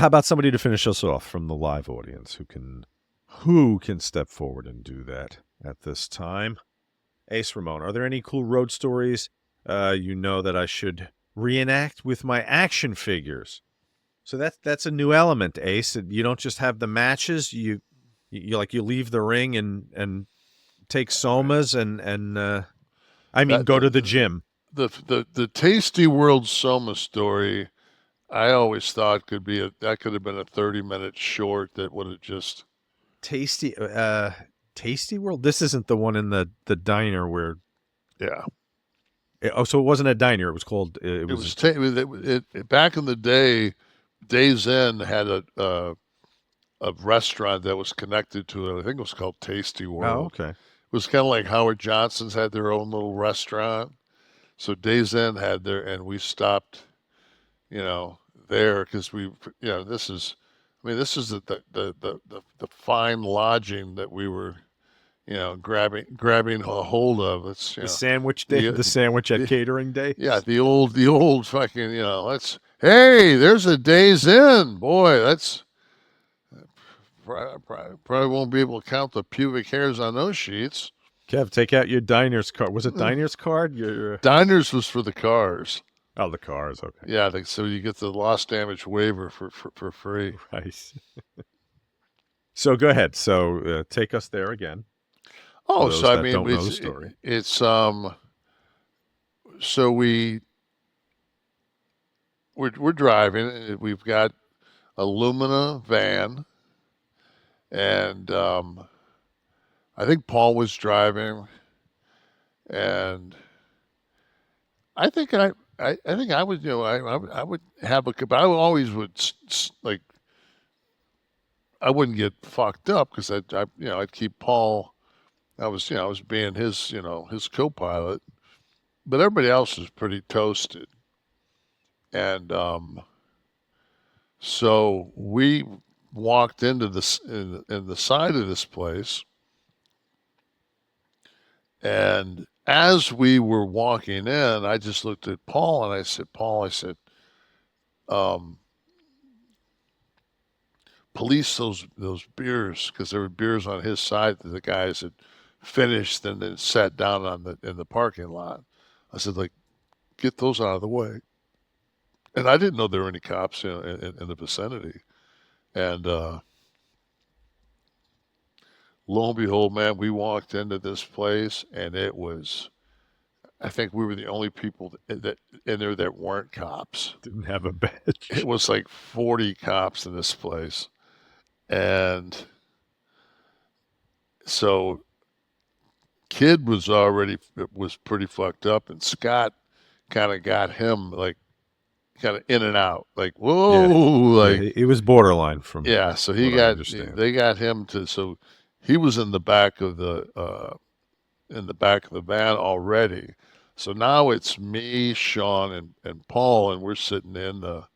How about somebody to finish us off from the live audience who can step forward and do that at this time? Ace Ramon, are there any cool road stories that I should reenact with my action figures? So that's a new element, Ace. You don't just have the matches. You leave the ring and take somas and go to the gym. The Tasty World Soma Story, I always thought could have been a 30-minute short that would have just Tasty World. This isn't the one in the diner where. yeah. So it wasn't a diner. It was called. Back in the day. Days Inn had a restaurant that was connected to it. I think it was called Tasty Oh, World. okay. It was kind of like Howard Johnson's had their own little restaurant. So Days Inn had their, and we stopped, there because this is the fine lodging that we were, grabbing a hold of. It's The sandwich day, the sandwich at catering day. Yeah, the old fucking, hey, there's a Days Inn, boy. That's probably won't be able to count the pubic hairs on those sheets. Kev, take out your diner's card. Was it diner's card? Diners was for the cars. Oh, the cars. Okay. Yeah, so you get the loss damage waiver for free. Right. So go ahead. So take us there again. Oh, so I mean, don't know the story. So we're driving. We've got a Lumina van, and I think Paul was driving, and I think I think I would, I would have but I always would like, I wouldn't get fucked up because I'd keep Paul. I was being his, his co-pilot, but everybody else was pretty toasted, and so we walked into this in the side of this place, and as we were walking in, I just looked at Paul and I said, Paul, um, police those beers, because there were beers on his side that the guys had finished and then sat down in the parking lot. I said, like, get those out of the way. And I didn't know there were any cops in the vicinity. And lo and behold, man, we walked into this place, and it was, I think we were the only people that in there that weren't cops. Didn't have a badge. It was like 40 cops in this place. And so Kid was pretty fucked up, and Scott kind of got him like kind of in and out, like, whoa, like it was borderline from. Yeah, so they got him so he was in the back of the van already. So now it's me, Shawn, and Paul, and we're sitting in the.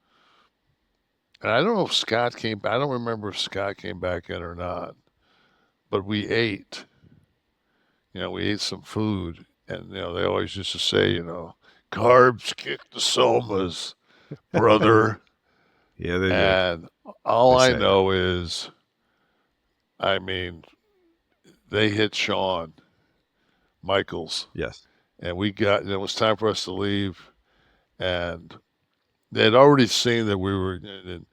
And I don't know if Scott came. I don't remember if Scott came back in or not. But we ate. We ate some food, and they always used to say, carbs kick the somas, brother. Yeah, they did. And all I know is, I mean, they hit Shawn Michaels. Yes. And it was time for us to leave, and they had already seen that we were. And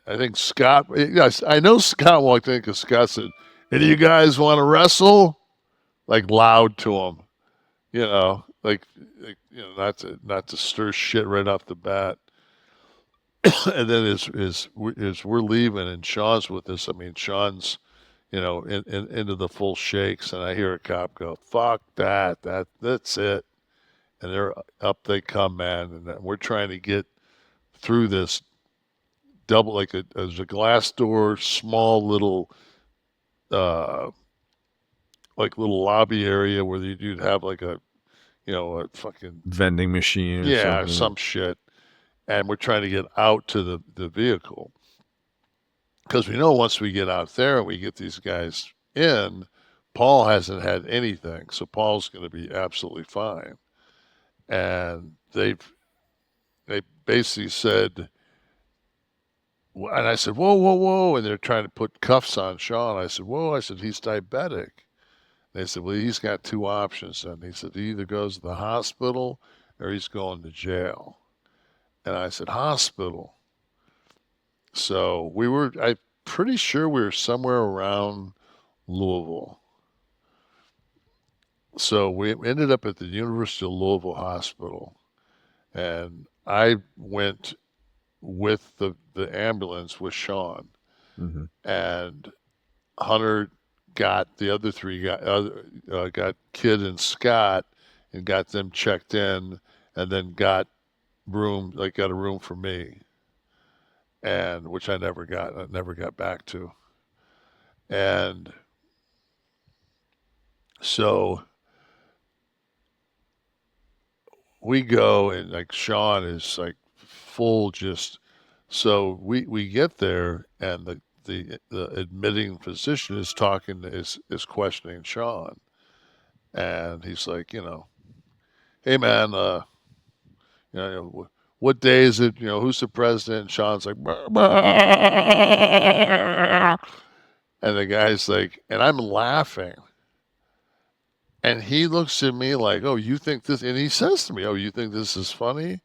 I think Scott. Yes, I know Scott walked in because Scott said, "Any of you guys want to wrestle?" Like loud to him, not to stir shit right off the bat. And then as we're leaving and Shawn's with us, I mean, Shawn's, into the full shakes, and I hear a cop go, "Fuck that's it." And they're up they come, man, and we're trying to get through this double, like as a glass door, small little, like little lobby area where you'd have like a fucking vending machine. Or some shit. And we're trying to get out to the vehicle. Because we know once we get out there and we get these guys in, Paul hasn't had anything. So Paul's going to be absolutely fine. And they basically said, And I said, whoa, whoa, whoa. And they're trying to put cuffs on Shawn. I said, whoa. I said, he's diabetic. They said, well, he's got two options. And he said, he either goes to the hospital or he's going to jail. And I said, hospital. So I'm pretty sure we were somewhere around Louisville. So we ended up at the University of Louisville Hospital. And I went with the ambulance with Shawn. Mm-hmm. And Hunter got the other three got Kid and Scott and got them checked in, and then got a room for me, and which I never got back to. And so we go, and like Shawn is like full just. So we get there, and the admitting physician is is questioning Shawn, and he's like, hey man, what day is it? Who's the president? And Sean's like, "Bah, bah." And the guy's like, and I'm laughing. And he looks at me like, oh, you think this, and he says to me, oh, you think this is funny?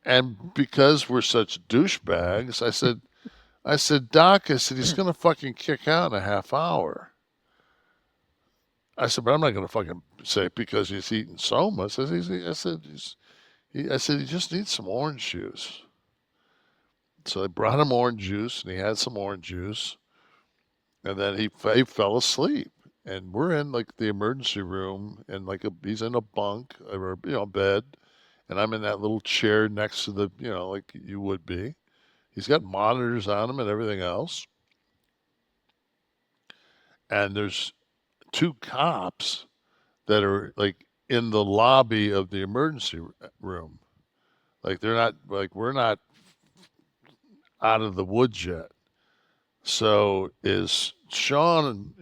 And because we're such douchebags, I said, Doc, I said, he's going to fucking kick out in a half hour. I said, but I'm not going to fucking say because he's eating soma. I said, he just needs some orange juice. So I brought him orange juice, and he had some orange juice, and then he fell asleep. And we're in like the emergency room, and he's in a bunk or bed, and I'm in that little chair next to the like you would be. He's got monitors on him and everything else, and there's two cops that are like in the lobby of the emergency room. Like they're not like we're not out of the woods yet. So is Shawn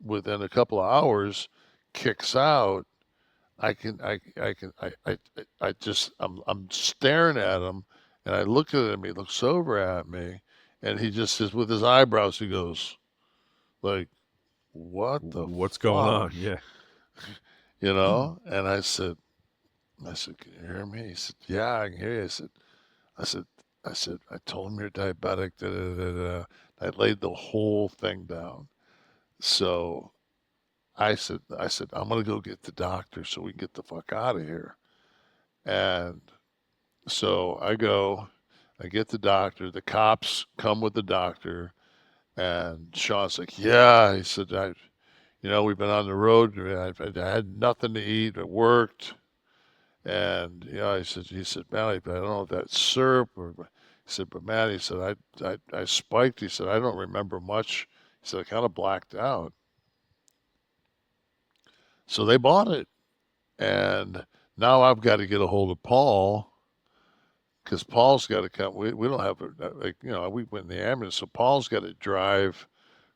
within a couple of hours kicks out, I just I'm staring at him, and I look at him, he looks over at me, and he just says with his eyebrows, he goes like, what the What's going fuck? on? Yeah. And I said, can you hear me? He said, yeah, I can hear you. I said, I told him you're diabetic. Da, da, da, da. I laid the whole thing down. So I said, I'm gonna go get the doctor so we can get the fuck out of here. And so I go, I get the doctor. The cops come with the doctor, and Sean's like, yeah. He said, we've been on the road. I had nothing to eat. It worked. And he said, man, I don't know if that's syrup or. He said, but man, he said, I spiked. He said, I don't remember much. He said, I kind of blacked out. So they bought it, and now I've got to get a hold of Paul because Paul's got to come. We don't have we went in the ambulance, so Paul's got to drive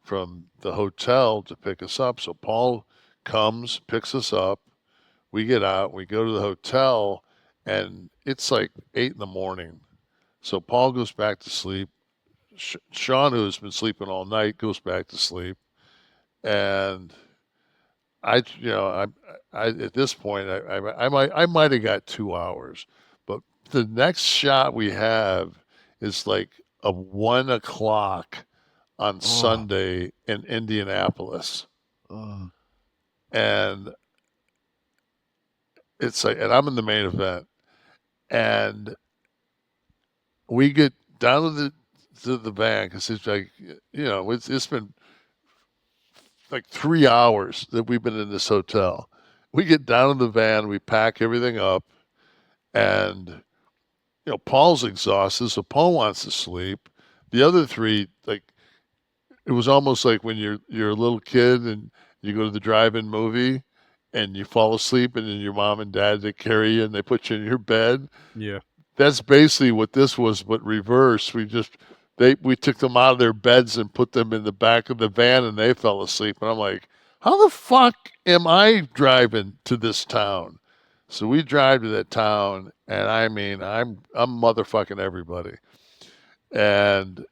from the hotel to pick us up. So Paul comes, picks us up. We get out, we go to the hotel, and it's like 8 in the morning. So Paul goes back to sleep. Shawn, who has been sleeping all night, goes back to sleep, and I, at this point, I might have got 2 hours, but the next shot we have is like a 1 o'clock on Oh. Sunday in Indianapolis, Oh. and it's like, and I'm in the main event, and we get down to the van because it's like, it's been like 3 hours that we've been in this hotel. We get down in the van, we pack everything up, and Paul's exhausted, so Paul wants to sleep. The other three, like, it was almost like when you're a little kid and you go to the drive-in movie and you fall asleep, and then your mom and dad, they carry you and they put you in your bed. Yeah. That's basically what this was, but reverse. We took them out of their beds and put them in the back of the van, and they fell asleep. And I'm like, how the fuck am I driving to this town? So we drive to that town, and I mean, I'm motherfucking everybody. And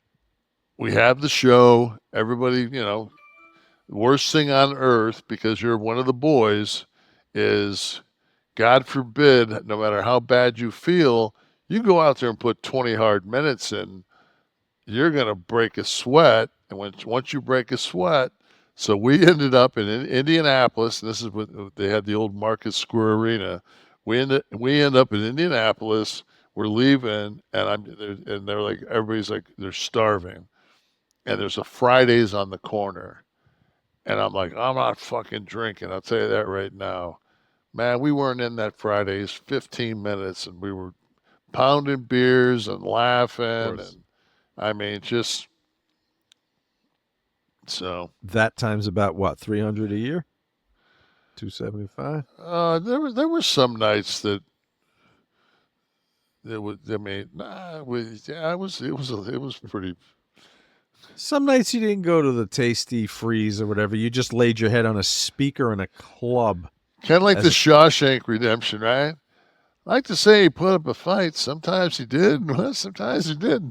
we have the show. Everybody, worst thing on earth, because you're one of the boys, is God forbid, no matter how bad you feel, you go out there and put 20 hard minutes in, you're going to break a sweat. And once you break a sweat, so we ended up in Indianapolis, and this is what they had, the old Market Square Arena. We end up in Indianapolis. We're leaving, and they're like, everybody's like, they're starving, and there's a Fridays on the corner, and I'm like, I'm not fucking drinking. I'll tell you that right now, man. We weren't in that Fridays 15 minutes, and we were pounding beers and laughing, and I mean, just so. That time's about what, 300 a year? 275? There were some nights that it would. I mean, yeah, it was pretty. Some nights you didn't go to the Tasty Freeze or whatever. You just laid your head on a speaker in a club. Kind of like the Shawshank Redemption, right? I like to say he put up a fight. Sometimes he did, sometimes he didn't.